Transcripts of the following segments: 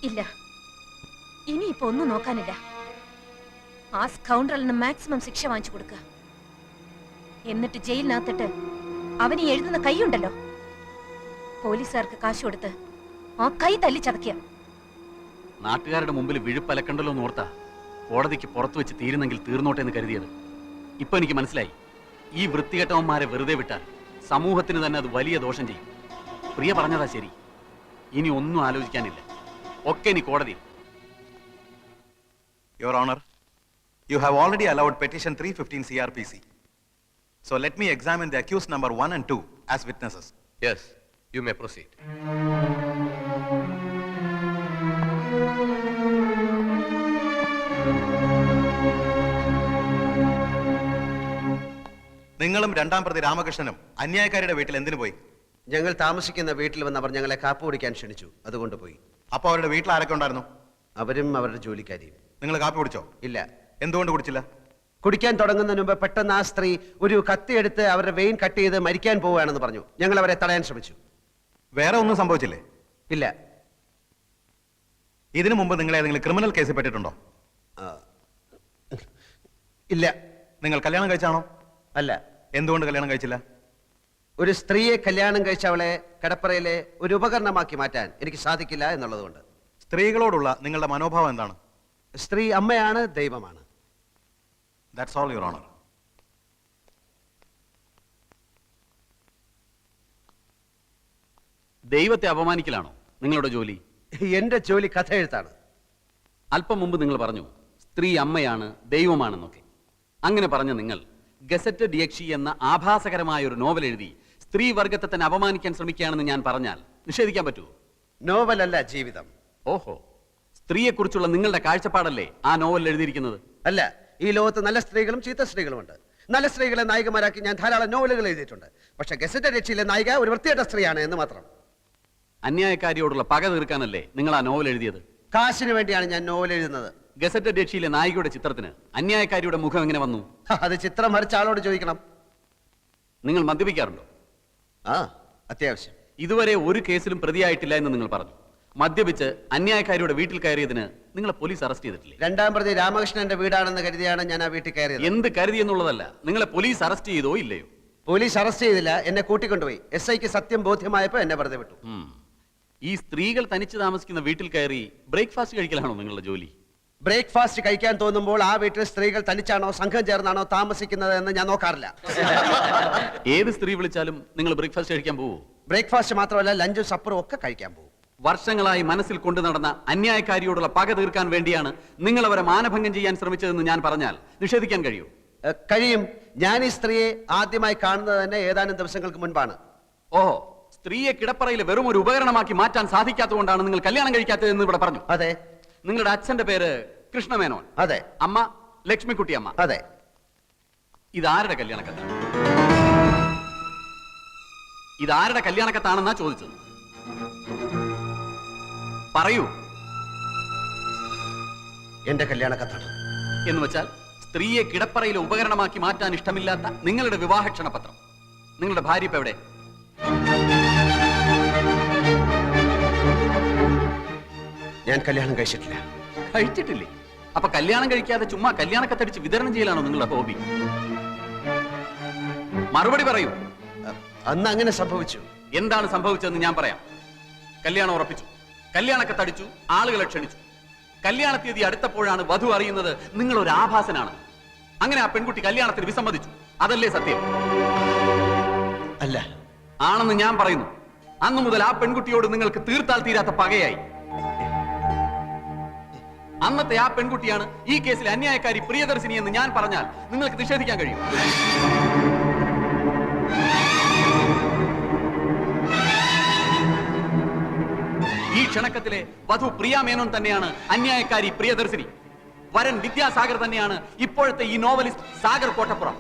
ഇല്ല, ഇനിയിപ്പോ ഒന്നും നോക്കാനില്ല. ആ സ്കൗണ്ടറിന് മാക്സിമം ശിക്ഷ വാങ്ങിച്ചു കൊടുക്കുക. എന്നിട്ട് ജയിലിനകത്തിട്ട് അവന് എഴുതുന്ന കൈയുണ്ടല്ലോ, പോലീസുകാർക്ക് കാശ് കൊടുത്ത് ആ കൈ തല്ലി ചതക്കുക. നാട്ടുകാരുടെ മുമ്പിൽ വിഴുപ്പലക്കണ്ടല്ലോ എന്നോർത്താ കോടതിക്ക് പുറത്തു വെച്ച് തീരുന്നെങ്കിൽ തീർന്നോട്ടെ എന്ന് കരുതിയത്. ഇപ്പൊ എനിക്ക് മനസ്സിലായി, ഈ വൃത്തികെട്ടവന്മാരെ വെറുതെ വിട്ടാൽ സമൂഹത്തിന് തന്നെ അത് വലിയ ദോഷം ചെയ്യും. പ്രിയ പറഞ്ഞതാ ശരി, ഇനി ഒന്നും ആലോചിക്കാനില്ല, ഒക്കെ ഇനി കോടതി. Your Honor, you have already allowed petition 315 CRPC. So let me examine the accused number 1 and 2 as witnesses. Yes, you may proceed. നിങ്ങളും രണ്ടാം പ്രതി രാമകൃഷ്ണനും അന്യായക്കാരുടെ വീട്ടിൽ എന്തിനു പോയി? ഞങ്ങൾ താമസിക്കുന്ന വീട്ടിൽ വന്നവർ ഞങ്ങളെ കാപ്പ് കുടിക്കാൻ ക്ഷണിച്ചു, അതുകൊണ്ട് പോയി. അപ്പോൾ അവരുടെ വീട്ടിൽ ആരൊക്കെ ഉണ്ടായിരുന്നു? അവരും അവരുടെ ജോലിക്കാരിയും. നിങ്ങൾ കാപ്പി കുടിച്ചോ? ഇല്ല. എന്തുകൊണ്ട് കുടിച്ചില്ല? കുടിക്കാൻ തുടങ്ങുന്നതിന് മുമ്പ് പെട്ടെന്ന് ആ സ്ത്രീ ഒരു കത്തിയെടുത്ത് അവരുടെ വെയിൻ കട്ട് ചെയ്ത് മരിക്കാൻ പോവുകയാണെന്ന് പറഞ്ഞു. ഞങ്ങൾ അവരെ തടയാൻ ശ്രമിച്ചു. വേറെ ഒന്നും സംഭവിച്ചില്ലേ? ഇല്ല. ഇതിനു മുമ്പ് നിങ്ങൾ ഏതെങ്കിലും ക്രിമിനൽ കേസിൽ പെട്ടിട്ടുണ്ടോ? ഇല്ല. നിങ്ങൾ കല്യാണം കഴിച്ചാണോ? അല്ല. എന്തുകൊണ്ട് കല്യാണം കഴിച്ചില്ല? ഒരു സ്ത്രീയെ കല്യാണം കഴിച്ച അവളെ കടപ്പറയിലെ ഒരു ഉപകരണമാക്കി മാറ്റാൻ എനിക്ക് സാധിക്കില്ല എന്നുള്ളതുകൊണ്ട്. സ്ത്രീകളോടുള്ള നിങ്ങളുടെ മനോഭാവം എന്താണ്? സ്ത്രീ അമ്മയാണ്, ദൈവമാണ്. That's all, Your Honor. ദൈവത്തെ അപമാനിക്കലാണോ നിങ്ങളുടെ ജോലി? എന്റെ ജോലി കഥ എഴുത്താണ്. അല്പം മുമ്പ് നിങ്ങൾ പറഞ്ഞു സ്ത്രീ അമ്മയാണ്, ദൈവമാണെന്നൊക്കെ. അങ്ങനെ പറഞ്ഞ നിങ്ങൾ ഗസറ്റ് ഡിയക്ഷി എന്ന ആഭാസകരമായ ഒരു നോവൽ എഴുതി സ്ത്രീ വർഗത്തെ തന്നെ അപമാനിക്കാൻ ശ്രമിക്കുകയാണെന്ന് ഞാൻ പറഞ്ഞാൽ നിഷേധിക്കാൻ പറ്റുമോ? നോവലല്ല, ജീവിതം. ഓഹോ, സ്ത്രീയെക്കുറിച്ചുള്ള നിങ്ങളുടെ കാഴ്ചപ്പാടല്ലേ ആ നോവൽ എഴുതിയിരിക്കുന്നത്? അല്ല, ഈ ലോകത്ത് നല്ല സ്ത്രീകളും ചീത്ത സ്ത്രീകളുമുണ്ട്. നല്ല സ്ത്രീകളെ നായികമാരാക്കി ഞാൻ ധാരാളം നോവലുകൾ എഴുതിയിട്ടുണ്ട്. പക്ഷെ ഗസറ്റ് രക്ഷയിലെ നായിക ഒരു വൃത്തികെട്ട സ്ത്രീയാണ് എന്ന് മാത്രം. അന്യായക്കാരിയോടുള്ള പക തീർക്കാനല്ലേ നിങ്ങൾ ആ നോവൽ എഴുതിയത്? കാശിന് വേണ്ടിയാണ് ഞാൻ നോവൽ എഴുതുന്നത്. ഗസറ്റ് രക്ഷയിലെ നായികയുടെ ചിത്രത്തിന് അന്യായക്കാരിയുടെ മുഖം എങ്ങനെ വന്നു? അത് ചിത്രം വരച്ച ആളോട് ചോദിക്കണം. നിങ്ങൾ മദ്യപിക്കാറുണ്ടോ? ആ, അത്യാവശ്യം. ഇതുവരെ ഒരു കേസിലും പ്രതിയായിട്ടില്ല എന്ന് നിങ്ങൾ പറഞ്ഞു. മദ്യപിച്ച് അന്യായക്കാരിയുടെ വീട്ടിൽ കയറിയതിന് നിങ്ങളെ പോലീസ് അറസ്റ്റ് ചെയ്തിട്ടില്ലേ? രണ്ടാം പ്രതി രാമകൃഷ്ണന്റെ വീടാണെന്ന് കരുതിയാണ് ഞാൻ ആ വീട്ടിൽ കയറിയത്. എന്ത് കരുതി എന്നുള്ളതല്ല, നിങ്ങളെ പോലീസ് അറസ്റ്റ് ചെയ്തോ ഇല്ലയോ? പോലീസ് അറസ്റ്റ് ചെയ്തില്ല, എന്നെ കൂട്ടിക്കൊണ്ടുപോയി. SIക്ക് സത്യം ബോധ്യമായപ്പോ എന്നെ വെറുതെ വിട്ടു. ഈ സ്ത്രീകൾ തനിച്ച് താമസിക്കുന്ന വീട്ടിൽ കയറി ബ്രേക്ക്ഫാസ്റ്റ് കഴിക്കലാണോ നിങ്ങളുടെ ജോലി? ബ്രേക്ക്ഫാസ്റ്റ് കഴിക്കാൻ തോന്നുമ്പോൾ ആ വീട്ടിൽ സ്ത്രീകൾ തനിച്ചാണോ സംഘം ചേർന്നാണോ താമസിക്കുന്നത് എന്ന് ഞാൻ നോക്കാറില്ല. ഏത് സ്ത്രീ വിളിച്ചാലും നിങ്ങൾ ബ്രേക്ക്ഫാസ്റ്റ് കഴിക്കാൻ പോവോ? ബ്രേക്ക്ഫാസ്റ്റ് മാത്രമല്ല, ലഞ്ചും സപ്പറും ഒക്കെ കഴിക്കാൻ പോകും. വർഷങ്ങളായി മനസ്സിൽ കൊണ്ടു നടന്ന അന്യായക്കാരിയോടുള്ള പക തീർക്കാൻ വേണ്ടിയാണ് നിങ്ങൾ അവരെ മാനഭംഗം ചെയ്യാൻ ശ്രമിച്ചതെന്ന് ഞാൻ പറഞ്ഞാൽ നിഷേധിക്കാൻ കഴിയൂ? കഴിയും. ഞാൻ ഈ സ്ത്രീയെ ആദ്യമായി കാണുന്നത് തന്നെ ഏതാനും ദിവസങ്ങൾക്ക് മുൻപാണ്. ഓഹോ, സ്ത്രീയെ കിടപ്പറയിൽ വെറും ഒരു ഉപകരണമാക്കി മാറ്റാൻ സാധിക്കാത്തതുകൊണ്ടാണ് നിങ്ങൾ കല്യാണം കഴിക്കാത്തതെന്ന് ഇവിടെ പറഞ്ഞു. അതെ. നിങ്ങളുടെ അച്ഛന്റെ പേര് കൃഷ്ണമേനോൻ. അതെ. അമ്മ ലക്ഷ്മിക്കുട്ടി അമ്മ. അതെ. ഇതാരുടെ കല്യാണക്കത്താണ്? ഇതാരുടെ കല്യാണക്കത്താണെന്നാ ചോദിച്ചത്. പറയൂ. എന്റെ കല്യാണക്കത്താണ്. എന്ന് വെച്ചാൽ സ്ത്രീയെ കിടപ്പറയിലെ ഉപകരണമാക്കി മാറ്റാൻ ഇഷ്ടമില്ലാത്ത നിങ്ങളുടെ വിവാഹ ക്ഷണപത്രം. നിങ്ങളുടെ ഭാര്യ ഇപ്പൊ എവിടെ? ഞാൻ കല്യാണം കഴിച്ചിട്ടില്ല. കഴിച്ചിട്ടില്ലേ? അപ്പൊ കല്യാണം കഴിക്കാതെ ചുമ്മാ കല്യാണക്കത്തടിച്ച് വിതരണം ചെയ്യലാണോ നിങ്ങളുടെ ഹോബി? മറുപടി പറയൂ. അന്ന് അങ്ങനെ സംഭവിച്ചു. എന്താണ് സംഭവിച്ചതെന്ന് ഞാൻ പറയാം. കല്യാണം ഉറപ്പിച്ചു, കല്യാണക്കത്തടിച്ചു, ആളുകളെ ക്ഷണിച്ചു. കല്യാണ തീയതി അടുത്തപ്പോഴാണ് വധു അറിയുന്നത് നിങ്ങൾ ഒരു ആഭാസനാണ്. അങ്ങനെ ആ പെൺകുട്ടി കല്യാണത്തിന് വിസമ്മതിച്ചു. അതല്ലേ സത്യം? അല്ല. ആണെന്ന് ഞാൻ പറയുന്നു. അന്നു മുതൽ ആ പെൺകുട്ടിയോട് നിങ്ങൾക്ക് തീർത്താൽ തീരാത്ത പകയായി. അന്നത്തെ ആ പെൺകുട്ടിയാണ് ഈ കേസിലെ അന്യായക്കാരി പ്രിയദർശിനി എന്ന് ഞാൻ പറഞ്ഞാൽ നിങ്ങൾക്ക് നിഷേധിക്കാൻ കഴിയും? ഈ ക്ഷണക്കത്തിലെ വധു പ്രിയ മേനോൻ തന്നെയാണ് അന്യായക്കാരി പ്രിയദർശിനി. വരൻ വിദ്യാസാഗർ തന്നെയാണ് ഇപ്പോഴത്തെ ഈ novelist Sagar Kottappuram.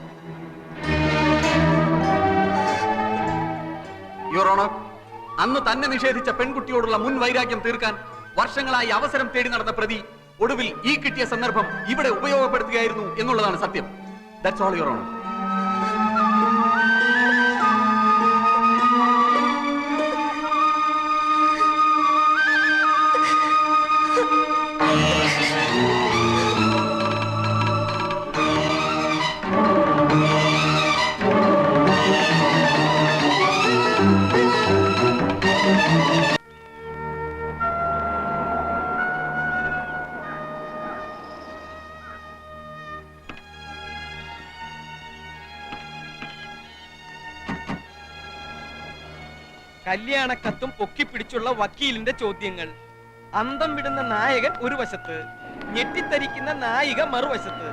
Your honour, അന്ന് തന്നെ നിഷേധിച്ച പെൺകുട്ടിയോടുള്ള മുൻ വൈരാഗ്യം തീർക്കാൻ വർഷങ്ങളായി അവസരം തേടി നടന്ന പ്രതി ഒടുവിൽ ഈ കിട്ടിയ സന്ദർഭം ഇവിടെ ഉപയോഗപ്പെടുത്തുകയായിരുന്നു എന്നുള്ളതാണ് സത്യം. That's all your honour. കല്യാണക്കത്തും പൊക്കിപ്പിടിച്ചുള്ള വക്കീലിന്റെ ചോദ്യങ്ങൾ, അന്തം വിടുന്ന നായകൻ ഒരു വശത്ത്, ഞെട്ടിത്തരിക്കുന്ന നായിക മറുവശത്ത്.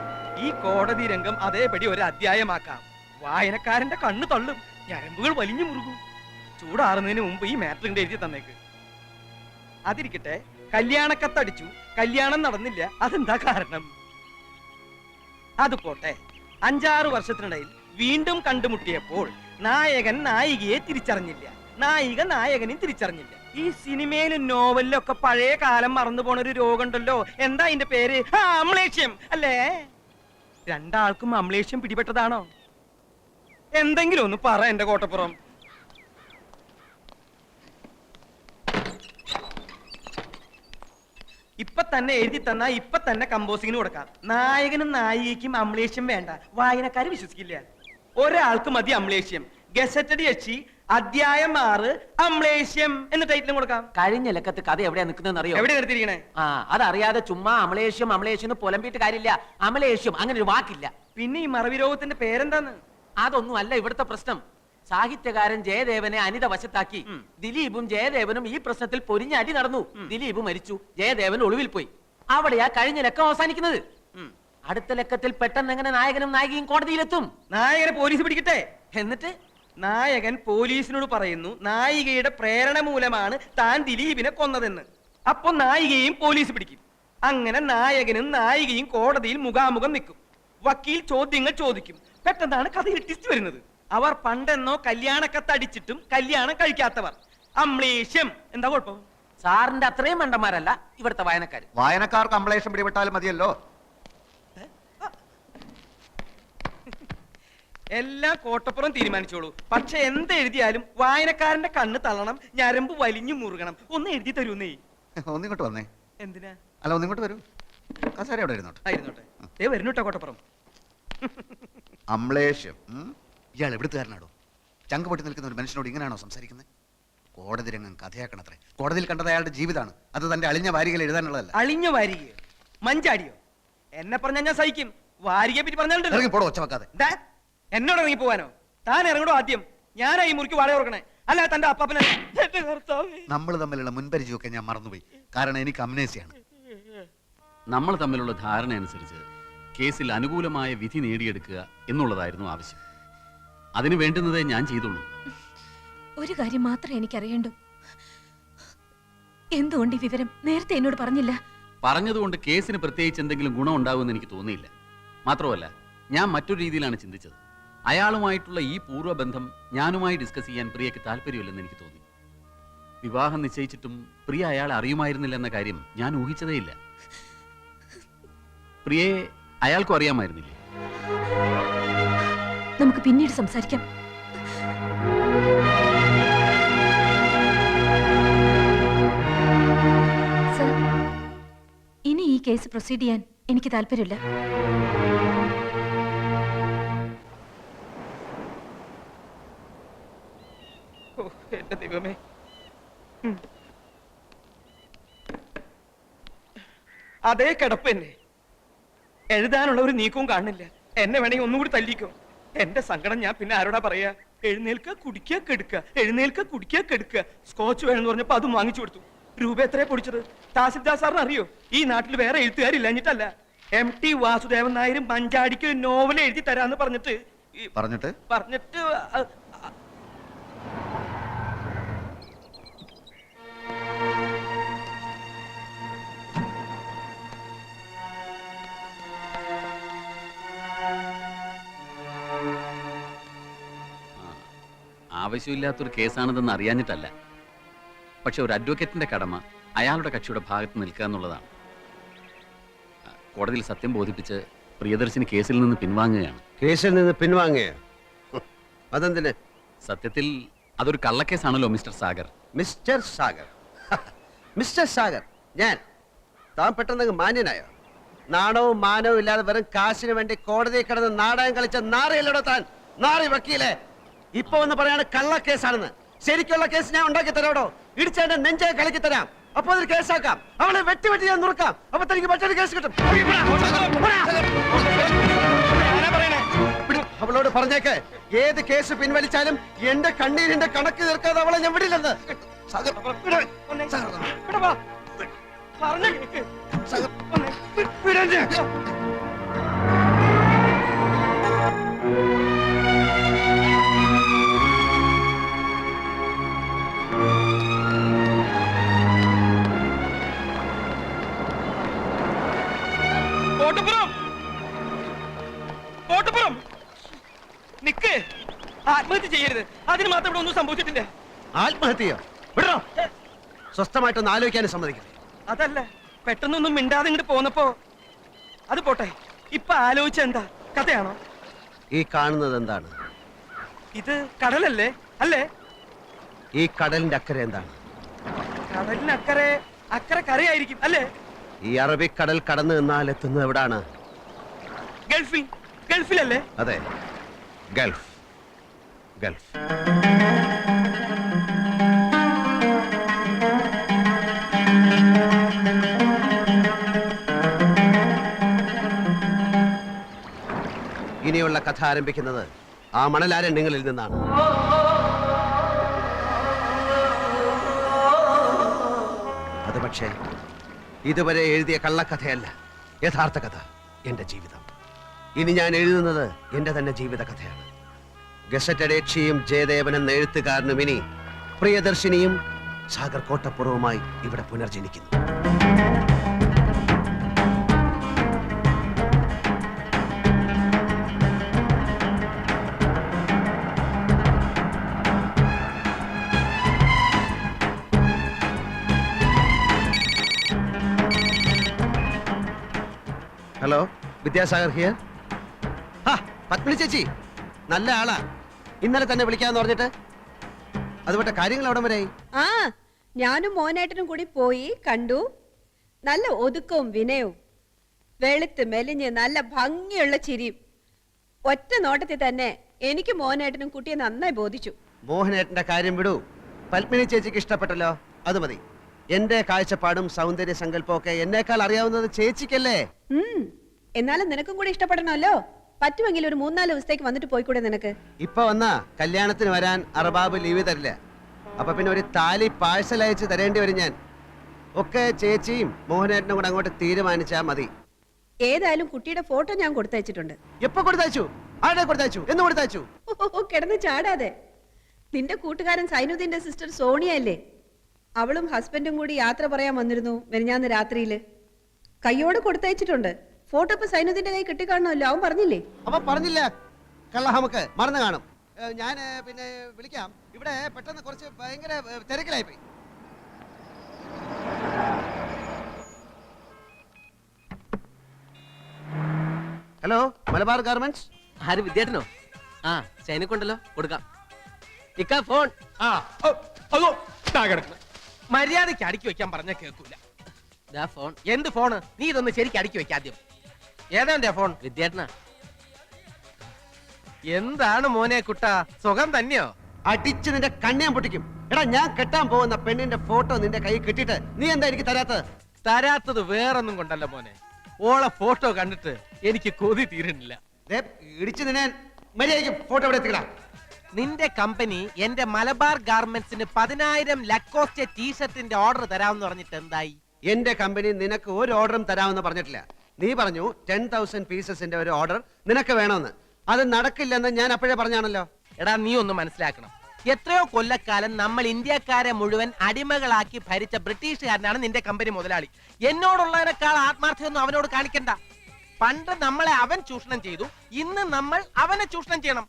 ഈ കോടതി രംഗം അതേപടി ഒരു അധ്യായമാക്കാം. വായനക്കാരന്റെ കണ്ണു തള്ളും, ഞരമ്പുകൾ വലിഞ്ഞു മുറുകും. ചൂടാറുന്നതിന് മുമ്പ് ഈ മാറ്ററിന്റെ എഴുതി തന്നേക്ക്. അതിരിക്കട്ടെ, കല്യാണക്കത്തടിച്ചു, കല്യാണം നടന്നില്ല, അതെന്താ കാരണം? അത് പോട്ടെ, 5-6 വർഷത്തിനിടയിൽ വീണ്ടും കണ്ടുമുട്ടിയപ്പോൾ നായകൻ നായികയെ തിരിച്ചറിഞ്ഞില്ല, നായിക നായകനെ തിരിച്ചറിഞ്ഞില്ല. ഈ സിനിമയിലും നോവലിലും ഒക്കെ പഴയ കാലം മറന്നു പോണ ഒരു രോഗമുണ്ടല്ലോ, എന്താ അതിന്റെ പേര്? അമ്ലേഷ്യം അല്ലേ? രണ്ടാൾക്കും അമ്ലേഷ്യം പിടിപെട്ടതാണോ? എന്തെങ്കിലും ഒന്ന് പറ എന്റെ കോട്ടപ്പുറം. ഇപ്പൊ തന്നെ എഴുതി തന്നാ ഇപ്പൊ തന്നെ കമ്പോസിങ്ങിന് കൊടുക്കാം. നായകനും നായികയ്ക്കും അമ്ലേഷ്യം വേണ്ട, വായനക്കാര് വിശ്വസിക്കില്ല. ഒരാൾക്ക് മതി അമ്ലേഷ്യം. ഗസറ്റഡ് എച്ചി അധ്യായം 6 അമ്ലേഷ്യം എന്ന ടൈറ്റിലും കൊടുക്കാം. കഴിഞ്ഞ ലക്കത്ത് കഥ എവിടെയാ നിൽക്കുന്നതെന്ന് അറിയോ? എവിടെ എടുത്തിരിക്കണേ? ആ, അതറിയാതെ ചുമ്മാ അമലേഷ്യം അമലേഷ്യം പുലമ്പിട്ട് കാര്യമില്ല. അമലേഷ്യം അങ്ങനെ ഒരു വാക്കില്ല. പിന്നെ ഈ മറവി രോഗത്തിന്റെ പേരെന്താന്ന്? അതൊന്നും അല്ല ഇവിടുത്തെ പ്രശ്നം. സാഹിത്യകാരൻ ജയദേവനെ അനിത വശത്താക്കി ദിലീപും ജയദേവനും ഈ പ്രശ്നത്തിൽ പൊരിഞ്ഞടി നടന്നു. ദിലീപ് മരിച്ചു, ജയദേവൻ ഒളിവിൽ പോയി. അവിടെയാ കഴിഞ്ഞ ലക്കം അവസാനിക്കുന്നത്. അടുത്ത ലക്കത്തിൽ പെട്ടെന്ന് എങ്ങനെ നായകനും നായികയും കോടതിയിലെത്തും? നായകനെ പോലീസ് പിടിക്കട്ടെ. എന്നിട്ട് നായകൻ പോലീസിനോട് പറയുന്നു നായികയുടെ പ്രേരണ മൂലമാണ് താൻ ദിലീപിനെ കൊന്നതെന്ന്. അപ്പൊ നായികയും പോലീസ് പിടിക്കും. അങ്ങനെ നായകനും നായികയും കോടതിയിൽ മുഖാമുഖം നിൽക്കും. വക്കീൽ ചോദ്യങ്ങൾ ചോദിക്കും. പെട്ടെന്നാണ് കഥയിൽ ട്വിസ്റ്റ് വരുന്നത്. അവർ പണ്ടെന്നോ കല്യാണക്കത്തടിച്ചിട്ടും കല്യാണം കഴിക്കാത്തവർ. അമ്ലേഷ്യം. എന്താ കുഴപ്പം? സാറിന്റെ അത്രയും മണ്ടന്മാരല്ല ഇവിടുത്തെ വായനക്കാർ. വായനക്കാർക്ക് അമ്പളേഷം പിടിപെട്ടാലും മതിയല്ലോ. എല്ലാം കോട്ടപ്പുറം തീരുമാനിച്ചോളൂ. പക്ഷെ എന്തെഴുതിയാലും വായനക്കാരന്റെ കണ്ണ് തള്ളണം, ഞരമ്പ് വലിഞ്ഞു മുറുകണം. ഒന്ന് എഴുതി തരൂന്നേ. ഒന്നിങ്ങോട്ട് വന്നേ. എന്തിനാ? അല്ല, ഒന്നിങ്ങോട്ട് വരൂ. കസാര അവിടെ ഇരുന്നോട്ടെ. ആയിരുന്നോട്ടെ. ദേ വരുന്നുട്ടോ കോട്ടപ്പുറം. അമ്ലേഷ്യം. ഇയാൾ എവിടുത്തുകാരനാടോ? ചങ്ക് പൊട്ടി നിൽക്കുന്ന ഒരു മനുഷ്യനോട് ഇങ്ങനെയാണോ സംസാരിക്കുന്നത്? കോടതി രംഗം കഥയാക്കണത്രേ. കോടതിയിൽ കണ്ടത് അയാളുടെ ജീവിതമാണ്. അത് തന്റെ അളിഞ്ഞ വാരികയിൽ എഴുതാനുള്ളതല്ല. അളിഞ്ഞ വാരിക? മഞ്ചാടിയോ? എന്നെ പറഞ്ഞാൽ ഞാൻ സഹിക്കും. വാരികയെ പറ്റി പറഞ്ഞാൽ ഇറങ്ങി പോടോ, ഒച്ച വെക്കാതെ. എന്നോട് ഇറങ്ങി പോവാനോ? താൻ ഇറങ്ങണോ ആദ്യം? ഞാനായി മുറിക്ക് വാടക കൊടുക്കണേ, അല്ല തന്റെ അപ്പാപ്പനെ. നമ്മൾ തമ്മിലുള്ള മുൻപരിചയമൊക്കെ ഞാൻ മറന്നുപോയി. കാരണം എനിക്ക് അമ്നേസിയാണ്. നമ്മൾ തമ്മിലുള്ള ധാരണ അനുസരിച്ച് കേസിൽ അനുകൂലമായ വിധി നേടിയെടുക്കുക എന്നുള്ളതായിരുന്നു ആവശ്യം. അതിന് വേണ്ടുന്നതേ ഞാൻ ചെയ്തുള്ളൂ. ഒരു കാര്യം മാത്രമേ എനിക്കറിയണ്ടു. എന്തുകൊണ്ട് ഈ വിവരം നേരത്തെ എന്നോട് പറഞ്ഞില്ല? പറഞ്ഞതുകൊണ്ട് കേസിന് പ്രത്യേകിച്ച് എന്തെങ്കിലും ഗുണം ഉണ്ടാകുമെന്ന് എനിക്ക് തോന്നിയില്ല. മാത്രമല്ല, ഞാൻ മറ്റൊരു രീതിയിലാണ് ചിന്തിച്ചത്. അയാളുമായിട്ടുള്ള ഈ പൂർവ്വബന്ധം ഞാനുമായി ഡിസ്കസ് ചെയ്യാൻ പ്രിയക്ക് താല്പര്യമില്ലെന്ന് എനിക്ക് തോന്നി. വിവാഹം നിശ്ചയിച്ചിട്ടും പ്രിയ അയാളെ അറിയുമായിരുന്നില്ല എന്ന കാര്യം ഞാൻ ഊഹിച്ചതേയില്ല. പ്രിയയെ അയാൾക്കും അറിയാമായിരുന്നില്ലേ? നമുക്ക് പിന്നീട് സംസാരിക്കാം. സർ, ഇനി ഈ കേസ് പ്രൊസീഡ് ചെയ്യാൻ എനിക്ക് താല്പര്യമില്ല. എന്റെ ദൈവമേ. അതേ കിടപ്പ് തന്നെ. എഴുതാനുള്ള ഒരു നീക്കവും കാണുന്നില്ല. എന്നെ വേണമെങ്കിൽ ഒന്നുകൂടി തല്ലിക്കോ. എന്റെ സങ്കടം ഞാൻ പിന്നെ ആരോടാ പറയാ? എഴുന്നേൽക്ക കുടിക്കുക കെടുക്കുക, എഴുന്നേൽക്ക കുടിക്കുക കെടുക്കുക. സ്കോച്ച് വേണമെന്ന് പറഞ്ഞപ്പോ അതും വാങ്ങിച്ചു കൊടുത്തു. രൂപ എത്രയെ പൊടിച്ചത്? തഹസിൽദാർ സാറിന് അറിയോ? ഈ നാട്ടിൽ വേറെ എഴുത്തുകാരില്ലഞ്ഞിട്ടല്ല. MT വാസുദേവൻ നായരും മഞ്ചാടിക്ക് ഒരു നോവൽ എഴുതി തരാന്ന് പറഞ്ഞിട്ട് ആവശ്യമില്ലാത്തൊരു കേസാണിതെന്ന് അറിയാഞ്ഞിട്ടല്ല. പക്ഷെ ഒരു അഡ്വക്കേറ്റിന്റെ കടമ അയാളുടെ കക്ഷിയുടെ ഭാഗത്ത് നിൽക്കുക എന്നുള്ളതാണ്. കോടതിയിൽ സത്യം ബോധിപ്പിച്ച് പ്രിയദർശിനി കേസിൽ നിന്ന് പിൻവാങ്ങുകയാണ്. കേസിൽ നിന്ന് പിൻവാങ്ങുകയോ? അതെന്തിന്? സത്യത്തിൽ അതൊരു കള്ളക്കേസാണല്ലോ mister Sagar. Mister Sagar? Mister Sagar ഞാൻ? താൻ പെട്ടെന്ന് മാന്യനായോ? നാണവും മാനവും ഇല്ലാതെ വെറും കാശിന് വേണ്ടി കോടതിയിൽ കിടന്ന് നാടകം കളിച്ച നാറിയല്ലോടോ താൻ? നാറി വക്കീലേ, ഇപ്പൊ ഒന്ന് പറയാണ് കള്ളക്കേസാണെന്ന്. ശരിക്കുള്ള കേസ് ഞാൻ ഉണ്ടാക്കി തരാടോ. ഇടിച്ചതിന്റെ നെഞ്ചെ കളിക്കി തരാം. അപ്പൊ അതൊരു കേസാക്കാം. അവളെ വെട്ടി വെട്ടി ഞാൻ നുറുക്കാം. അപ്പൊ തനിക്ക് മറ്റൊരു കേസ് കിട്ടും. അവളോട് പറഞ്ഞേക്ക്, ഏത് കേസ് പിൻവലിച്ചാലും എന്റെ കണ്ണീരിന്റെ കണക്ക് തീർക്കാതെ അവളെ ഞാൻ വിടില്ലെന്ന്. സാഗർ, വിട്. സാഗർ, ഇവിടെ വാ. പറഞ്ഞ കേക്ക്. സാഗർ, ഒന്ന് വിടരുത്. കോട്ടപ്പുറം, കോട്ടപ്പുറം, നിക്ക്. ആത്മഹത്യ ചെയ്യരുത്. അതിന് മാത്രം ഇവിടെ ഒന്നും സംഭവിച്ചിട്ടില്ല. ആത്മഹത്യയോ? വിടോ. സ്വസ്ഥമായിട്ടൊന്ന് ആലോചിക്കാനും സമ്മതിക്കില്ല. അതല്ല, പെട്ടെന്നൊന്നും മിണ്ടാതെ ഇങ്ങോട്ട് പോന്നപ്പോ. അത് പോട്ടെ, ഇപ്പൊ ആലോചിച്ച എന്താ? കഥയാണോ? ഈ കാണുന്നത് എന്താണ്? ഇത് കടലല്ലേ? അല്ലേ? ഈ കടലിന്റെ അക്കരെ എന്താണ്? കടലിനക്കരെ അക്കരെ കരയായിരിക്കും അല്ലേ? ഈ അറബിക്കടൽ കടന്നു നിന്നാൽ എത്തുന്നത് എവിടാണ്? ഗൾഫിൽ. ഗൾഫിലല്ലേ? അതെ, ഗൾഫ്. ഗൾഫ്. ഇനിയുള്ള കഥ ആരംഭിക്കുന്നത് ആ മണലാരണ്യങ്ങളിൽ നിന്നാണ്. അത് പക്ഷേ ഇതുവരെ എഴുതിയ കള്ളക്കഥയല്ല, യഥാർത്ഥ കഥ, എന്റെ ജീവിതം. ഇനി ഞാൻ എഴുതുന്നത് എന്റെ തന്നെ ജീവിത കഥയാണ്. ഗസറ്റഡ് ഏക്ഷിയും ജയദേവൻ എന്ന എഴുത്തുകാരനും ഇനി പ്രിയദർശിനിയും സാഗർ കോട്ടപ്പുറവുമായി ഇവിടെ പുനർജനിക്കുന്നു. Hello, Vidyasagar here. പത്മിനി ചേച്ചി നല്ല ആളാ. ഇന്നലെ തന്നെ വിളിക്കാന്ന് പറഞ്ഞിട്ട്. അതുപോലെ കാര്യങ്ങൾ അവിടെ വരെ. ആ, ഞാനും മോനേട്ടനും കൂടി പോയി കണ്ടു. നല്ല ഒതുക്കവും വിനയവും, വെളുത്ത് മെലിഞ്ഞ് നല്ല ഭംഗിയുള്ള ചിരിയും. ഒറ്റ നോട്ടത്തിൽ തന്നെ എനിക്ക് മോനേട്ടനും കുട്ടിയെ നന്നായി ബോധിച്ചു. മോഹനേട്ടന്റെ കാര്യം വിടൂ. പത്മിനി ചേച്ചിക്ക് ഇഷ്ടപ്പെട്ടല്ലോ, അത് മതി. എന്റെ കാഴ്ചപ്പാടും സൗന്ദര്യ സങ്കല്പവും ഒക്കെ എന്നേക്കാൾ അറിയാവുന്നത് ചേച്ചിക്കല്ലേ. എന്നാലും നിനക്കും കൂടി ഇഷ്ടപ്പെടണമല്ലോ. പറ്റുമെങ്കിൽ ഒരു 3-4 ദിവസത്തേക്ക് വന്നിട്ട് പോയിക്കൂടെ നിനക്ക്? ഇപ്പൊ വന്നാ കല്യാണത്തിന് വരാൻ അറബാബ് ലീവ് തരില്ല. അപ്പൊ പിന്നെ ഒരു താലി പാഴ്സൽ അയച്ച് തരേണ്ടി വരും ഞാൻ. ഒക്കെ ചേച്ചിയും മോഹനേട്ടനും കൂടെ അങ്ങോട്ട് തീരുമാനിച്ചാ മതി. ഏതായാലും കുട്ടിയുടെ ഫോട്ടോ ഞാൻ കൊടുത്തയച്ചിട്ടുണ്ട്. എപ്പോ കൊടുത്തയച്ചു? ആരുടെ കൊടുത്തയച്ചു? എന്ന് കൊടുത്തയച്ചു? ഓ, കിടന്ന് ചാടാതെ. നിന്റെ കൂട്ടുകാരൻ സൈനുദ്ദീന്റെ സിസ്റ്റർ സോണിയ അല്ലേ? അവളും ഹസ്ബൻഡും കൂടി യാത്ര പറയാൻ വന്നിരുന്നു മെനിഞ്ഞാന്ന് രാത്രിയില്. കയ്യോട് കൊടുത്തയച്ചിട്ടുണ്ട്. ഫോട്ടോ ഇപ്പൊ സൈനുദ്ദീന്റെ കൈ കിട്ടിക്കാണല്ലോ. അവൻ പറഞ്ഞില്ലേ? അവൻ പറഞ്ഞില്ല. കള്ള നമുക്ക് മറന്നു കാണും. ഞാൻ പിന്നെ വിളിക്കാം. ഇവിടെ പെട്ടെന്ന് കുറച്ച് ഭയങ്കര തിരക്കിലായി പോയി. Hello, Malabar garments. ആര്? വിദ്യാർത്ഥനോ? ആ, ചൈനക്കുണ്ടല്ലോ, കൊടുക്കാം. ഇക്ക ഫോൺ. ആ, അതോ മര്യാദയ്ക്ക് അടുക്കി വെക്കാൻ പറഞ്ഞ കേൾക്കൂല. ഫോൺ. എന്ത് ഫോണ്? നീ ഇതൊന്ന് ശരിക്കും അടുക്കി വെക്കാദ്യം. ഏതാ എന്റെ ഫോൺ? വിദ്യാർത്ഥന. എന്താണ് മോനെ കുട്ടാ, സുഖം തന്നെയോ? അടിച്ച് നിന്റെ കണ്ണിയാൻ പൊട്ടിക്കും. എടാ, ഞാൻ കെട്ടാൻ പോകുന്ന പെണ്ണിന്റെ ഫോട്ടോ നിന്റെ കൈ കിട്ടിയിട്ട് നീ എന്താ എനിക്ക് തരാത്തത്? തരാത്തത് വേറൊന്നും കൊണ്ടല്ല മോനെ, ഓളെ ഫോട്ടോ കണ്ടിട്ട് എനിക്ക് കൊതി തീരുന്നില്ല. ഇടിച്ചു നിന്നെ മര്യാദയ്ക്ക് ഫോട്ടോ ഇവിടെ എത്തിക്കടാ. നിന്റെ കമ്പനി എന്റെ മലബാർ ഗാർമെന്റ്സിന് 10,000 ലക്കോസ്റ്റ് ടീഷർട്ടിന്റെ ഓർഡർ തരാമെന്ന് പറഞ്ഞിട്ട് എന്തായി? എന്റെ കമ്പനി നിനക്ക് ഒരു ഓർഡറും തരാമെന്ന് പറഞ്ഞിട്ടില്ല. നീ പറഞ്ഞു 10,000 പീസസിന്റെ ഒരു ഓർഡർ നിനക്ക് വേണമെന്ന്. അത് നടക്കില്ലെന്ന് ഞാൻ അപ്പോഴേ പറഞ്ഞാണല്ലോ. എടാ, നീ ഒന്ന് മനസ്സിലാക്കണം. എത്രയോ കൊല്ലക്കാലം നമ്മൾ ഇന്ത്യക്കാരെ മുഴുവൻ അടിമകളാക്കി ഭരിച്ച ബ്രിട്ടീഷുകാരനാണ് നിന്റെ കമ്പനി മുതലാളി. എന്നോടുള്ളതിനേക്കാൾ ആത്മാർത്ഥ്യമൊന്നും അവനോട് കാണിക്കണ്ട. പണ്ട് നമ്മളെ അവൻ ചൂഷണം ചെയ്തു, ഇന്ന് നമ്മൾ അവനെ ചൂഷണം ചെയ്യണം.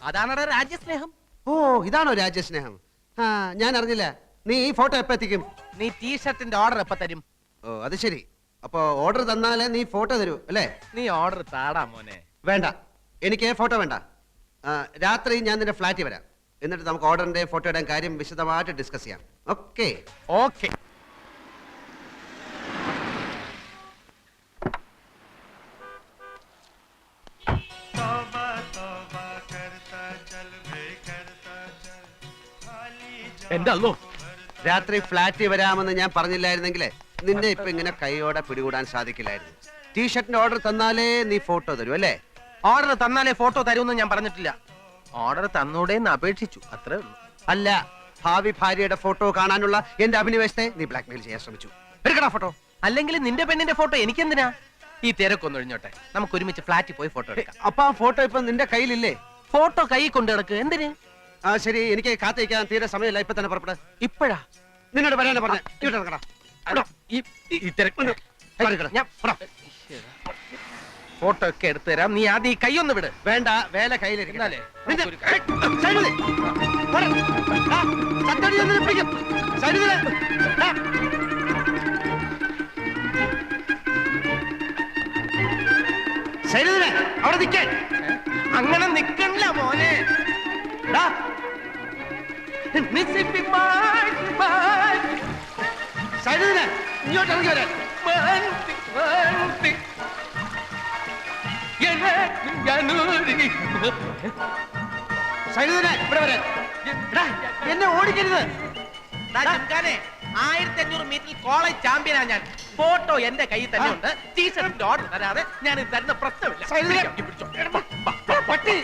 അതാണ് രാജ്യസ്നേഹം. ഓ, ഇതാണോ രാജ്യസ്നേഹം? ആ, ഞാൻ അറിഞ്ഞില്ല. നീ ഈ ഫോട്ടോ എപ്പോ എത്തിക്കും? നീ ടീഷർട്ടിന്റെ ഓർഡർ എപ്പോ തരും? ഓ, അത് ശരി. അപ്പൊ ഓർഡർ തന്നാലേ നീ ഫോട്ടോ തരൂ അല്ലേ? നീ ഓർഡർ താടാ മോനെ. വേണ്ട, എനിക്ക് ഫോട്ടോ വേണ്ട. രാത്രി ഞാൻ നിന്റെ ഫ്ലാറ്റിൽ വരാം. എന്നിട്ട് നമുക്ക് ഓർഡറിന്റെ ഫോട്ടോയുടെ കാര്യം വിശദമായിട്ട് ഡിസ്കസ് ചെയ്യാം. ഓക്കെ? ഓക്കെ. എന്റെ അല്ലോ, രാത്രി ഫ്ലാറ്റിൽ വരാമെന്ന് ഞാൻ പറഞ്ഞില്ലായിരുന്നെങ്കിലേ നിന്നെ ഇപ്പൊ ഇങ്ങനെ കൈയോടെ പിടികൂടാൻ സാധിക്കില്ലായിരുന്നു. ടീഷർട്ടിന്റെ ഓർഡർ തന്നാലേ നീ ഫോട്ടോ തരൂ അല്ലേ? ഓർഡർ തന്നാലേ ഫോട്ടോ തരുമെന്ന് ഞാൻ പറഞ്ഞിട്ടില്ല. ഓർഡർ തന്നൂടേന്ന് അപേക്ഷിച്ചു, അത്രേ ഉള്ളൂ. അല്ല, ഭാവി ഭാര്യയുടെ ഫോട്ടോ കാണാനുള്ള എന്റെ അഭിനിവേശത്തെ നീ ബ്ലാക്ക്മെയിൽ ചെയ്യാൻ ശ്രമിച്ചു. എടുക്കടാ ഫോട്ടോ. അല്ലെങ്കിൽ നിന്റെ പെണ്ണിന്റെ ഫോട്ടോ എനിക്കെന്തിനാ? ഈ തിരക്കൊന്നും ഒഴിഞ്ഞോട്ടെ, നമുക്ക് ഒരുമിച്ച് ഫ്ലാറ്റിൽ പോയി ഫോട്ടോ എടുക്കാം. അപ്പൊ ആ ഫോട്ടോ ഇപ്പൊ നിന്റെ കയ്യിലില്ലേ? ഫോട്ടോ കൈ കൊണ്ട് കിടക്ക്. എന്തിന്? ആ ശരി, എനിക്ക് കാത്തിരിക്കാൻ തീരെ സമയമില്ല. ഇപ്പൊ തന്നെ പുറപ്പെടാ. ഇപ്പോഴാ നിന്നോട് പറയാനാ പറഞ്ഞ. ഇങ്ങോട്ട് ഈ തിരക്ക് ഞാൻ ഫോട്ടോ ഒക്കെ എടുത്തു തരാം. നീ ആദ്യം ഈ കൈ ഒന്ന് വിട്. വേണ്ട, വേല കയ്യിലിരിക്കുന്നാലേ. അവിടെ നിൽക്കേ. അങ്ങനെ നിക്കണില്ല മോനെ. ഇങ്ങോട്ട് ഇറങ്ങി വരാൻ. ഇവിടെ വരാൻ. എന്നെ ഓടിക്കരുത്. 1500 മീറ്ററിൽ കോളേജ് ചാമ്പ്യനാ ഞാൻ. ഫോട്ടോ എന്റെ കയ്യിൽ തന്നെ ഉണ്ട്. ടീഷർട്ടിന്റെ ഓർഡർ തരാതെ ഞാൻ ഇത് തരുന്ന പ്രശ്നമില്ല. പട്ടി.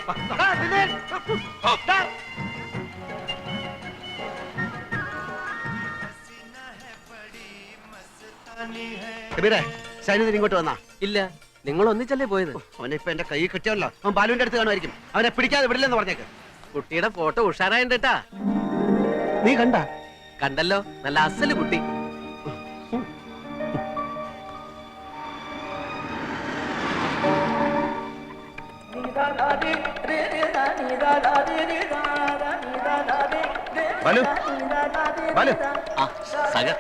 സൈനികൻ ഇങ്ങോട്ട് വന്നാ? ഇല്ല, നിങ്ങൾ ഒന്നിച്ചല്ലേ പോയത്? അവനെ ഇപ്പൊ എന്റെ കൈ കിട്ടിയല്ലോ. അവൻ ബാലുവിന്റെ അടുത്ത് കാണുമായിരിക്കും. അവനെ പിടിക്കാതെ വിടില്ലെന്ന് പറഞ്ഞേക്ക്. കുട്ടിയുടെ ഫോട്ടോ ഉഷാറായിട്ടാ. നീ കണ്ട? കണ്ടല്ലോ, നല്ല അസല് കുട്ടി. ബാലു, ബാലു. ആ സഗർ,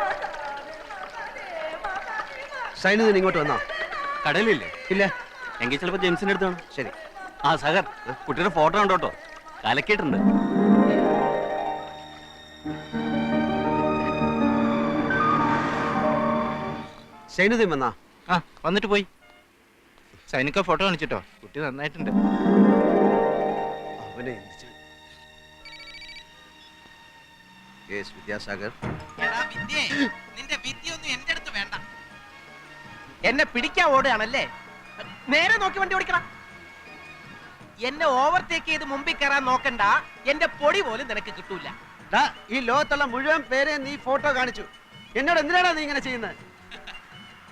സൈനികൻ ഇങ്ങോട്ട് വന്നോ? കടലില്ലേ? ഇല്ല. എങ്കിൽ ചിലപ്പോ ജെയിംസിന്റെ അടുത്താണ്. ശരി. ആ സഗർ, കുട്ടിയുടെ ഫോട്ടോ കണ്ടോട്ടോ, കലക്കിയിട്ടുണ്ട്. സൈനുദ്ദീൻ വന്നാ? ആ വന്നിട്ട് പോയി. സൈനിക ഫോട്ടോ കാണിച്ചിട്ടോ, കുട്ടി നന്നായിട്ടുണ്ട്. അവനെ വിദ്യാസാഗർ. നിന്റെ വിദ്യയൊന്നും എന്റെ അടുത്ത് വേണ്ട. എന്നെ പിടിക്കാൻ ഓടുകയാണല്ലേ? നേരെ നോക്കി വണ്ടി ഓടിക്കണം. എന്നെ ഓവർടേക്ക് ചെയ്ത് മുമ്പിൽ കയറാൻ നോക്കണ്ട. എന്റെ പൊടി പോലും നിനക്ക് കിട്ടൂല. ഈ ലോകത്തുള്ള മുഴുവൻ പേരെ നീ ഫോട്ടോ കാണിച്ചു. എന്നോട് എന്തിനാണ് നീ ഇങ്ങനെ ചെയ്യുന്നത്?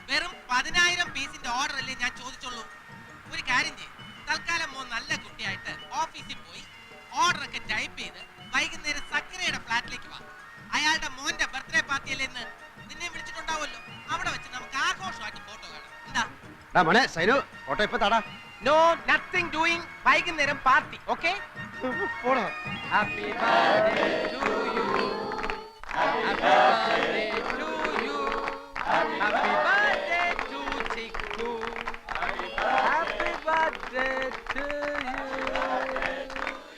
വെറും 10,000 പീസിന്റെ ഓർഡർ അല്ലേ ഞാൻ ചോദിച്ചുള്ളൂ. ഒരു കാര്യം ചെയ്യും, തൽക്കാലം മോൻ നല്ല കുട്ടിയായിട്ട് ഓഫീസിൽ പോയി ഓർഡർ ഒക്കെ ടൈപ്പ് ചെയ്ത് വൈകുന്നേരം സക്കരയുടെ ഫ്ലാറ്റിലേക്ക് വാ. അയാളുടെ മോന്റെ ബർത്ത്ഡേ പാർട്ടി അല്ലേ ഇന്ന്, നിന്നെ വിളിച്ചിട്ടുണ്ടാവുമല്ലോ. അവിടെ വെച്ച് നമുക്ക് ആഘോഷമായിട്ട് ഫോട്ടോ കാണാം. എന്താ മോനെ സൈനു, ഫോട്ടോ ഇപ്പൊ താടാ. No nothing doing. വൈകുന്നേരം party. Okay? Happy birthday to you. Happy birthday to you. Happy birthday to Chikku. Happy birthday to you.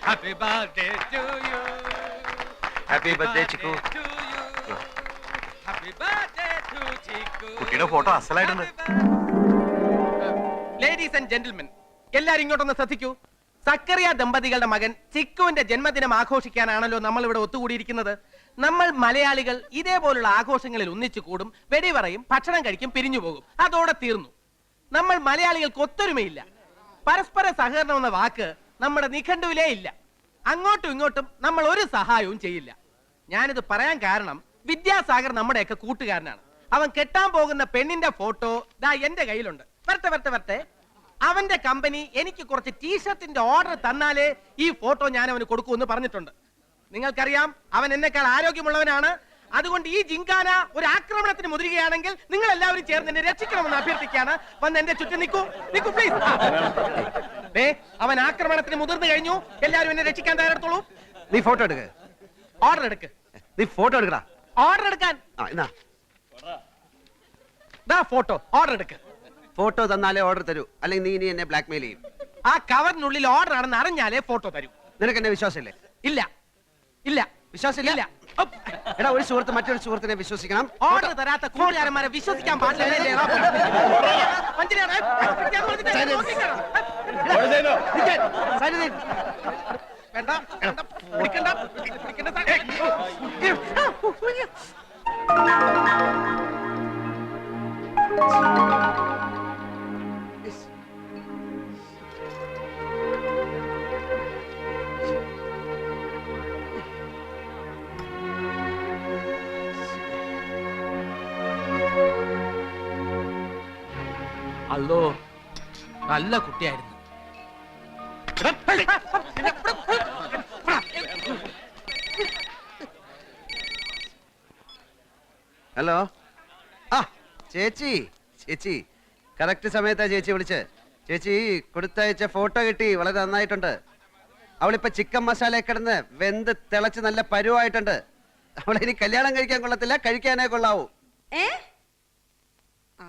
Happy birthday to you. Happy birthday Chikku. Happy birthday to Chikku. കുട്ടിയുടെ photo അസലായിട്ടുണ്ട്. Ladies and gentlemen, എല്ലാരും ഇങ്ങോട്ടൊന്ന് ശ്രദ്ധിക്കൂ. സക്കറിയ ദമ്പതികളുടെ മകൻ ചിക്കുവിന്റെ ജന്മദിനം ആഘോഷിക്കാനാണല്ലോ നമ്മൾ ഇവിടെ ഒത്തുകൂടിയിരിക്കുന്നത്. നമ്മൾ മലയാളികൾ ഇതേപോലുള്ള ആഘോഷങ്ങളിൽ ഒന്നിച്ചു കൂടും, വെടി പറയും, ഭക്ഷണം കഴിക്കും, പിരിഞ്ഞു പോകും. അതോടെ തീർന്നു. നമ്മൾ മലയാളികൾക്ക് ഒത്തൊരുമയില്ല. പരസ്പര സഹകരണം എന്ന വാക്ക് നമ്മുടെ നിഘണ്ടുവിലേ ഇല്ല. അങ്ങോട്ടും ഇങ്ങോട്ടും നമ്മൾ ഒരു സഹായവും ചെയ്യില്ല. ഞാനിത് പറയാൻ കാരണം, വിദ്യാസാഗർ നമ്മുടെയൊക്കെ കൂട്ടുകാരനാണ്. അവൻ കെട്ടാൻ പോകുന്ന പെണ്ണിന്റെ ഫോട്ടോ ദാ എന്റെ കയ്യിലുണ്ട്. വരട്ടെ. അവന്റെ കമ്പനി എനിക്ക് കുറച്ച് ടീഷർട്ടിന്റെ ഓർഡർ തന്നാലേ ഈ ഫോട്ടോ ഞാൻ അവന് കൊടുക്കൂന്ന് പറഞ്ഞിട്ടുണ്ട്. നിങ്ങൾക്കറിയാം, അവൻ എന്നെക്കാൾ ആരോഗ്യമുള്ളവനാണ്. അതുകൊണ്ട് ഈ ജിങ്കാന ഒരു ആക്രമണത്തിന് മുതിരുകയാണെങ്കിൽ നിങ്ങൾ എല്ലാവരും ചേർന്ന് എന്നെ രക്ഷിക്കണമെന്ന് അഭ്യർത്ഥിക്കുകയാണ്. വന്ന് എന്റെ ചുറ്റും നിൽക്കൂ പ്ലീസ്. അവൻ ആക്രമണത്തിന് മുതിർന്നു കഴിഞ്ഞു. എല്ലാവരും എന്നെ രക്ഷിക്കാൻ തയ്യാറെടുത്തോളൂ. നീ ഫോട്ടോ എടുക്ക. ഓർഡർ എടുക്ക്. നീ ഫോട്ടോ എടുക്കടാ. ഓർഡർ എടുക്കാൻ. ഫോട്ടോ ഓർഡർ എടുക്ക്. ഫോട്ടോ തന്നാലേ ഓർഡർ തരൂ, അല്ലെങ്കിൽ നീ ഇനി എന്നെ ബ്ലാക്ക്മെയിൽ ചെയ്യും. ആ കവറിനുള്ളിൽ ഓർഡർ ആണെന്ന് അറിഞ്ഞാലേ ഫോട്ടോ തരൂ. നിനക്ക് എന്നെ വിശ്വാസമില്ലേ? ഇല്ല. വിശ്വാസമില്ല? എടാ, ഒരു സുഹൃത്ത് മറ്റൊരു സുഹൃത്തിനെ വിശ്വസിക്കണം. ഓർഡർ തരാത്ത കൂട്ടുകാരന്മാരെ വിശ്വസിക്കാൻ പാടില്ല. അല്ലോ നല്ല കുട്ടിയായിരുന്നു. ഹലോ. ആ ചേച്ചി, ചേച്ചി കറക്റ്റ് സമയത്താ ചേച്ചി വിളിച്ച്. ചേച്ചി കൊടുത്തയച്ച ഫോട്ടോ കിട്ടി, വളരെ നന്നായിട്ടുണ്ട്. അവളിപ്പോ ചിക്കൻ മസാല കിടന്ന് വെന്ത് തിളച്ച് നല്ല പരുവായിട്ടുണ്ട്. അവളിനി കല്യാണം കഴിക്കാൻ കൊള്ളത്തില്ല, കഴിക്കാനേ കൊള്ളാവൂ.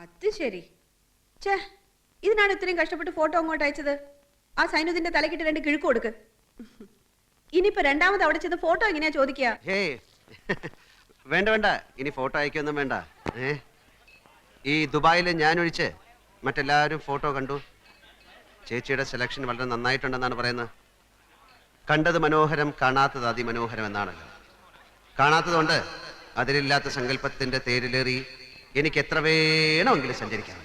അത് ശരി. ഛേ, ഇതിനാണ് ഇത്രയും കഷ്ടപ്പെട്ട് ഫോട്ടോ അങ്ങോട്ട് അയച്ചത്. ആ സൈനുദിന്റെ തലക്കിട്ട് 2 കിഴുക്ക് കൊടുക്ക്. ഇനിയിപ്പോ രണ്ടാമത് അവിടെ ചെന്ന് ഫോട്ടോ എങ്ങനെയാ ചോദിക്കുക? ഹേ വേണ്ട വേണ്ട, ഇനി ഫോട്ടോ അയക്കൊന്നും വേണ്ട. ഈ ദുബായിൽ ഞാൻ ഒഴിച്ച് മറ്റെല്ലാവരും ഫോട്ടോ കണ്ടു. ചേച്ചിയുടെ സെലക്ഷൻ വളരെ നന്നായിട്ടുണ്ടെന്നാണ് പറയുന്നത്. കണ്ടത് മനോഹരം, കാണാത്തത് അതിമനോഹരം എന്നാണല്ലോ. കാണാത്തതുകൊണ്ട് അതിലില്ലാത്ത സങ്കല്പത്തിന്റെ തേരിലേറി എനിക്ക് എത്ര വേണമെങ്കിലും സഞ്ചരിക്കാം.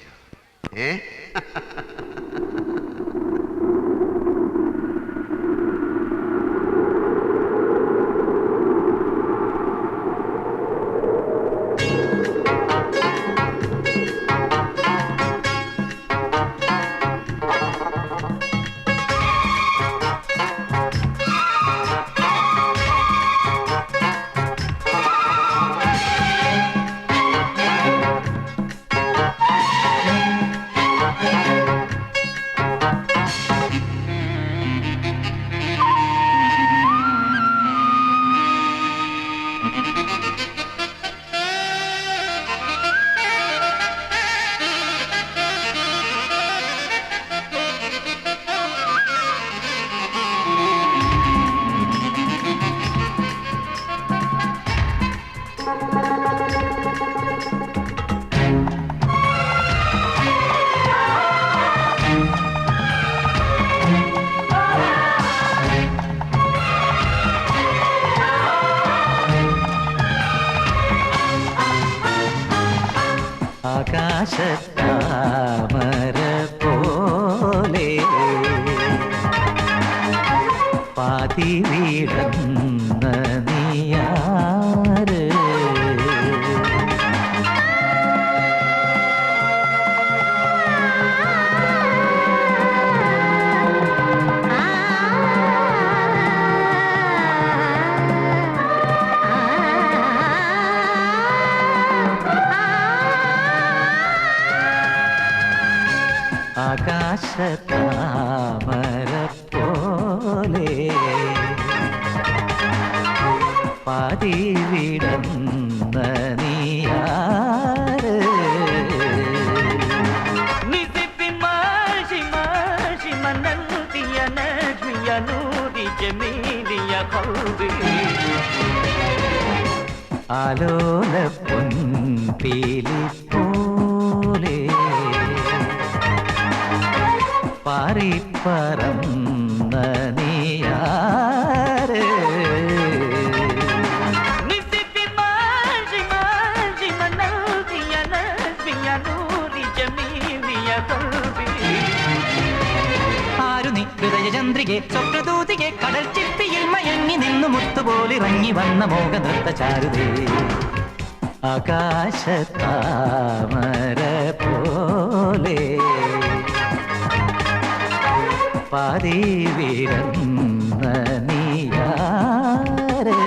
ആകാശത്താമര പോലെ പാതി വീടന്ന നീയാര് ആകാശത്താമര പോലെ പാതി വിടന്ന നീയാര് ആലോല പൊൻപീലി പോലെ പാറിപ്പറന്ന നീയാര് ആരു നീ ഹൃദയചന്ദ്രികെ സ്വപ്നദൂതികെ കടൽ ചിപ്പിയിൽ മയങ്ങി നിന്നു മുത്തുപോലിറങ്ങി വന്ന മോഹനൃത്ത ചാരുതേ ആകാശത്താമര പോലെ പാതി വീടന്ന നീയാര്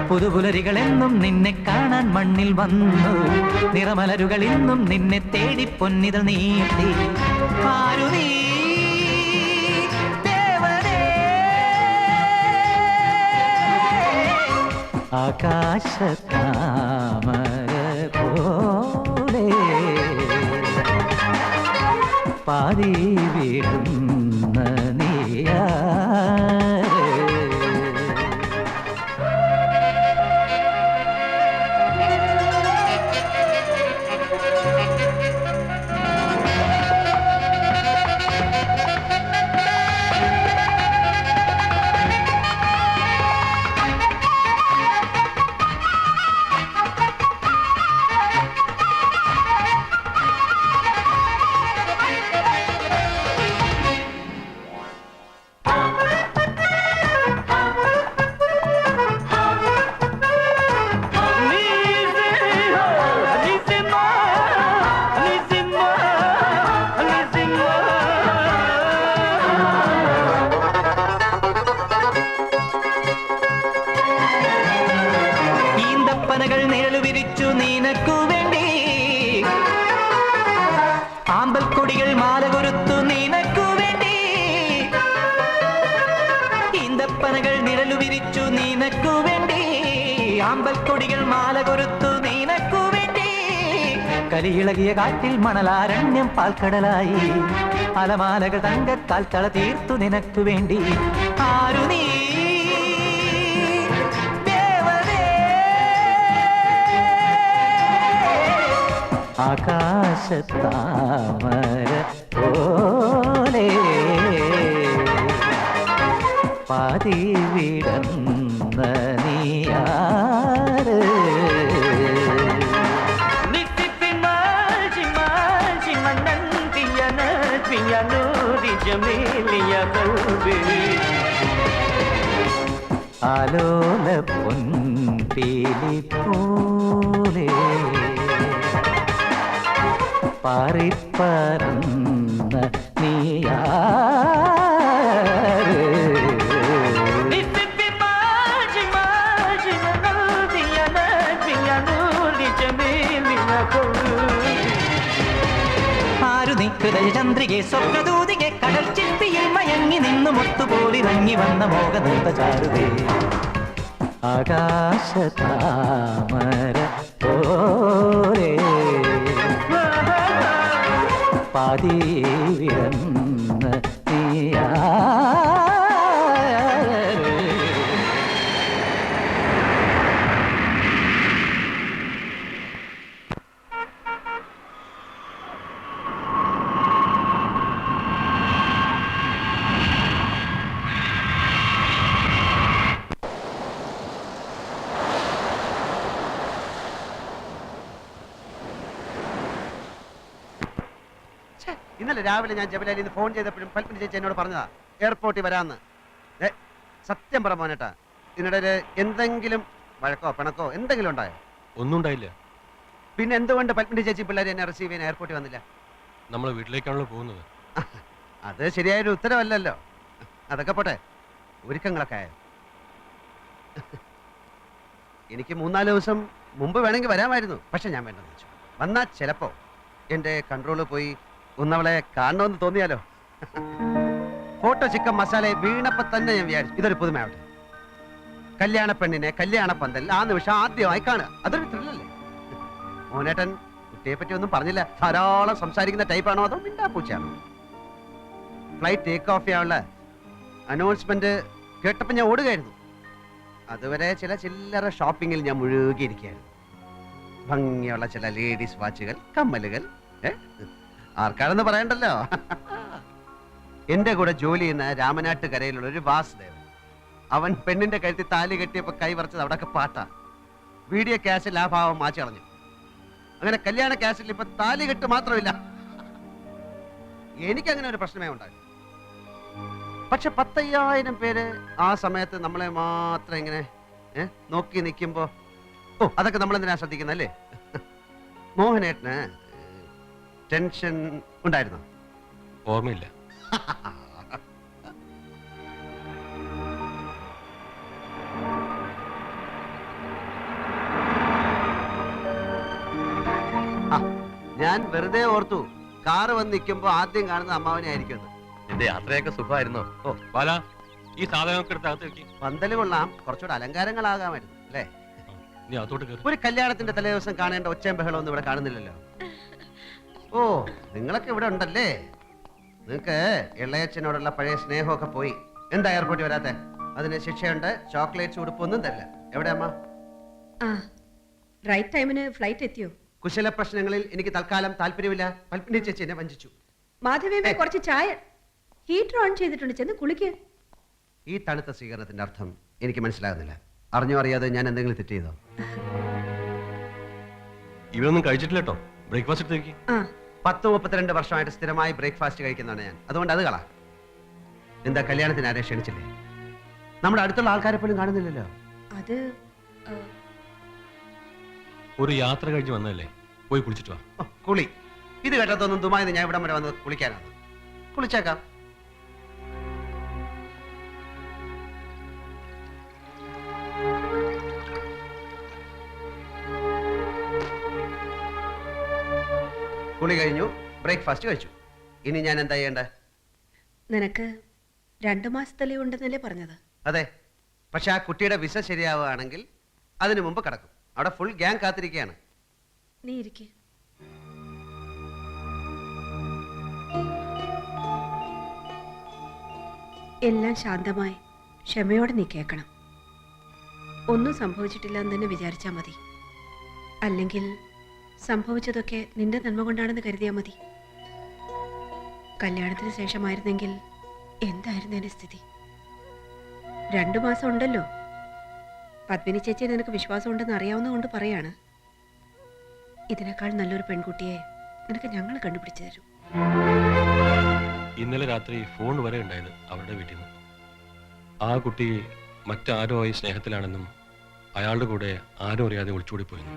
പുതുപുലരികളെന്നും നിന്നെ കാണാൻ മണ്ണിൽ വന്നു, നിറമലരുകൾ ഇന്നും നിന്നെ തേടി പൊന്നിതൾ നീട്ടി. ആരു നീ ദേവനേ, ആകാശത്താമര പോലെ പാതി വീഴുന്ന നീയാ. നിഴലു വിരിച്ചു നീനക്കു വേണ്ടി, ആമ്പൽക്കൊടികൾ മാല കൊരുത്തു നീനക്കു വേണ്ടി. ഈന്തപ്പനകൾ നിഴലു വിരിച്ചു നീനക്കു വേണ്ടി, ആമ്പൽക്കൊടികൾ മാല കൊരുത്തു നീനക്കു വേണ്ടി. കലിയിളകിയ കാറ്റിൽ മണലാരണ്യം പാൽക്കടലായി, അലമാലകൾ തങ്കക്കാൽ തള തീർത്തു നിനക്കു വേണ്ടി. ആരു നീ ആകാശത്താമര പോലെ പാതി വിടന്ന നീയാര്. ആലോല പൊൻപീലി പോലെ പാറിപ്പറന്ന നീയാര്. ആരു നീ ഹൃദയചന്ദ്രികെ സ്വപ്നദൂതികെ കടൽ ചിപ്പിയിൽ മയങ്ങി നിന്നു മുത്തുപോലിറങ്ങി വന്ന മോഹനൃത്ത ചാരുതേ. ആകാശത്താമര പോലെ പാതി വിടന്ന നീയാര്. ഇന്നലെ രാവിലെ ഞാൻ ജബലാലിൽ നിന്ന് ഫോൺ ചെയ്തപ്പോഴും പൽപ്പിന് ചേച്ചി എന്നോട് പറഞ്ഞതാ എയർപോർട്ടിൽ വരാമെന്ന്. സത്യം പറ മോനേട്ടാ, ഇതിനിടയിൽ എന്തെങ്കിലും വഴക്കോ പിണക്കോ എന്തെങ്കിലും ഉണ്ടായോ? ഒന്നും ഉണ്ടായില്ല. പിന്നെ എന്തുകൊണ്ട് പൽപ്പിന്റെ ചേച്ചി പിള്ളേരെ എന്നെ റിസീവ് ചെയ്യാൻ എയർപോർട്ടിൽ വന്നില്ല? നമ്മൾ വീട്ടിലേക്കാണല്ലോ പോകുന്നത്. അത് ശരിയായൊരു ഉത്തരവല്ലല്ലോ. അതൊക്കെ പോട്ടെ, ഒരുക്കങ്ങളൊക്കെ ആയോ? എനിക്ക് 3-4 ദിവസം മുമ്പ് വേണമെങ്കിൽ വരാമായിരുന്നു, പക്ഷെ ഞാൻ വേണ്ടെന്ന് വെച്ചു. വന്നാൽ ചിലപ്പോ എന്റെ കൺട്രോള് പോയി ഒന്നവളെ കാണണമെന്ന് തോന്നിയാലോ. ഫോട്ടോ ചിക്കൻ മസാല വീണപ്പോ തന്നെ ഞാൻ വിചാരിച്ചു ഇതൊരു പുതുമയാവട്ടെ. കല്യാണ പെണ്ണിനെ കല്യാണ പന്തൽ ആ നിമിഷം ആദ്യമായി കാണുക, അതൊരു ത്രില്ലല്ലേ. മോനേട്ടൻ കുട്ടിയെ പറ്റി ഒന്നും പറഞ്ഞില്ല. ധാരാളം സംസാരിക്കുന്ന ടൈപ്പാണോ അതോ മിണ്ടാ പൂച്ചയാണോ? ഫ്ലൈറ്റ് ടേക്ക് ഓഫ് ചെയ്യാനുള്ള അനൗൺസ്മെന്റ് കേട്ടപ്പോൾ ഞാൻ ഓടുകയായിരുന്നു. അതുവരെ ചില ചില്ലറ ഷോപ്പിങ്ങിൽ ഞാൻ മുഴുകിയിരിക്കുകയായിരുന്നു. ഭംഗിയുള്ള ചില ലേഡീസ് വാച്ചുകൾ, കമ്മലുകൾ. ആർക്കാണെന്ന് പറയണ്ടല്ലോ. എന്റെ കൂടെ ജോലി ചെയ്യുന്ന രാമനാട്ടുകരയിലുള്ള ഒരു വാസുദേവൻ, അവൻ പെണ്ണിന്റെ കഴുത്തിൽ താലി കെട്ടിയപ്പോ കൈ വറച്ചത് അവിടെയൊക്കെ പാട്ടാ. വീഡിയോ ക്യാഷിൽ ആ ഭാവം മാറ്റി കളഞ്ഞു. അങ്ങനെ കല്യാണ ക്യാഷിൽ ഇപ്പൊ താലി കെട്ട് മാത്രമില്ല. എനിക്കങ്ങനെ ഒരു പ്രശ്നമേ ഉണ്ടായി. പക്ഷെ 10,000 പേര് ആ സമയത്ത് നമ്മളെ മാത്രം ഇങ്ങനെ നോക്കി നിൽക്കുമ്പോ അതൊക്കെ നമ്മൾ എന്തിനാ ശ്രദ്ധിക്കുന്നല്ലേ? മോഹനേട്ടന് ടെൻഷൻ ഉണ്ടായിരുന്നോ? ഓർമ്മയില്ല. ഞാൻ വെറുതെ ഓർത്തു കാറ് വന്ന് നിൽക്കുമ്പോ ആദ്യം കാണുന്ന അമ്മാവനെ ആയിരിക്കും. എന്റെ യാത്രയൊക്കെ സുഖമായിരുന്നോ? ഓ ബാല, ഈ സാധനമൊക്കെ എടുത്ത് അകത്ത് വെക്കി. പന്തല് കൊള്ളാം, കുറച്ചുകൂടെ അലങ്കാരങ്ങളാകാമായിരുന്നു അല്ലേ? നീ അകത്തോട്ട് കയറി. ഒരു കല്യാണത്തിന്റെ തലേദിവസം കാണേണ്ട ഒച്ചയും ബഹളം ഒന്നും ഇവിടെ കാണുന്നില്ലല്ലോ. ഓ, നിങ്ങളൊക്കെ ഇവിടെ ഉണ്ടല്ലേ? നിങ്ങക്ക് ഇളയച്ചനോടുള്ള പഴയ സ്നേഹമൊക്കെ പോയി. എന്താ എയർപോർട്ടിൽ വരാത്തെ? അതിന് ശിക്ഷയുണ്ട്, ചോക്ലേറ്റ്സ് ഉടുപ്പൊന്നും തരില്ല. എവിടെ അമ്മ? ആ റൈറ്റ് ടൈമിന് ഫ്ലൈറ്റ് എത്തിയോ? കുശല പ്രശ്നങ്ങളിൽ എനിക്ക് തൽക്കാലം താല്പര്യമില്ല. പത്മിനി ചേച്ചി എന്നെ വഞ്ചിച്ചു. മാധവിയമ്മ കുറച്ച് ചായ. ഹീറ്റർ ഓൺ ചെയ്തിട്ടുണ്ട്, ചെന്ന് കുളിക്ക്. ഈ തണുത്ത സ്വീകരണത്തിന്റെ അർത്ഥം എനിക്ക് മനസ്സിലാകുന്നില്ല. അറിഞ്ഞോ അറിയാതെ ഞാൻ എന്തെങ്കിലും തെറ്റ് ചെയ്തോ? ഇവരൊന്നും കഴിച്ചിട്ടില്ല കേട്ടോ. ബ്രേക്ക്ഫാസ്റ്റ് എടുത്ത് വെക്കി. ആ 10-32 വർഷമായിട്ട് സ്ഥിരമായി ബ്രേക്ക്ഫാസ്റ്റ് കഴിക്കുന്നതാണ് ഞാൻ. അതുകൊണ്ട് അത് കളാ. എന്താ കല്യാണത്തിന് ആരെ ക്ഷണിച്ചില്ലേ? നമ്മുടെ അടുത്തുള്ള ആൾക്കാരെ പോലും കാണുന്നില്ലല്ലോ. അത് ഒരു യാത്ര കഴിഞ്ഞ് വന്നതല്ലേ, പോയി കുളിച്ചിട്ട് വാ. ഓ, കുളി. ഇത് കേട്ടതൊന്നും ദുബായിന്ന് ഞാൻ ഇവിടം വരെ വന്ന് കുളിക്കാനാണ്. കുളിച്ചേക്കാം. കുളി കഴിഞ്ഞു, ബ്രേക്ക്ഫാസ്റ്റ് കഴിച്ചു. ഇനി ഞാൻ എന്താ ചെയ്യേണ്ടേ? നിനക്ക് 2 മാസത്തെ ലീവ് ഉണ്ടെന്നല്ലേ പറഞ്ഞത്? അതെ, പക്ഷെ ആ കുട്ടിയുടെ വിസ ശരിയാവുകയാണെങ്കിൽ അതിനു മുമ്പ് കിടക്കും. അവിടെ ഫുൾ ഗ്യാങ് കാത്തിരിക്കുകയാണ്. നീ ഇരിക്ക്. എല്ലാം ശാന്തമായി ക്ഷമയോടെ നീ കേൾക്കണം. ഒന്നും സംഭവിച്ചിട്ടില്ല എന്ന് തന്നെ വിചാരിച്ചാൽ മതി. അല്ലെങ്കിൽ സംഭവിച്ചതൊക്കെ നിന്റെ നന്മ കൊണ്ടാണെന്ന് കരുതിയാൽ മതി. കല്യാണത്തിന് ശേഷമായിരുന്നെങ്കിൽ എന്തായിരുന്നു എന്റെ സ്ഥിതി? 2 മാസം ഉണ്ടല്ലോ. പത്മിനി ചേച്ചി നിനക്ക് വിശ്വാസം ഉണ്ടെന്ന് അറിയാവുന്ന കൊണ്ട് പറയാണ്. ഇതിനേക്കാൾ നല്ലൊരു പെൺകുട്ടിയെ നിനക്ക് ഞങ്ങൾ കണ്ടുപിടിച്ചു തരും. ഇന്നലെ രാത്രി ഫോൺ വരെ ഉണ്ടായത് അവരുടെ വീട്ടിൽ നിന്ന്. ആ കുട്ടി മറ്റാരോ ആയി സ്നേഹത്തിലാണെന്നും അയാളുടെ കൂടെ ആരും അറിയാതെ ഒളിച്ചോടിപ്പോയിരുന്നു.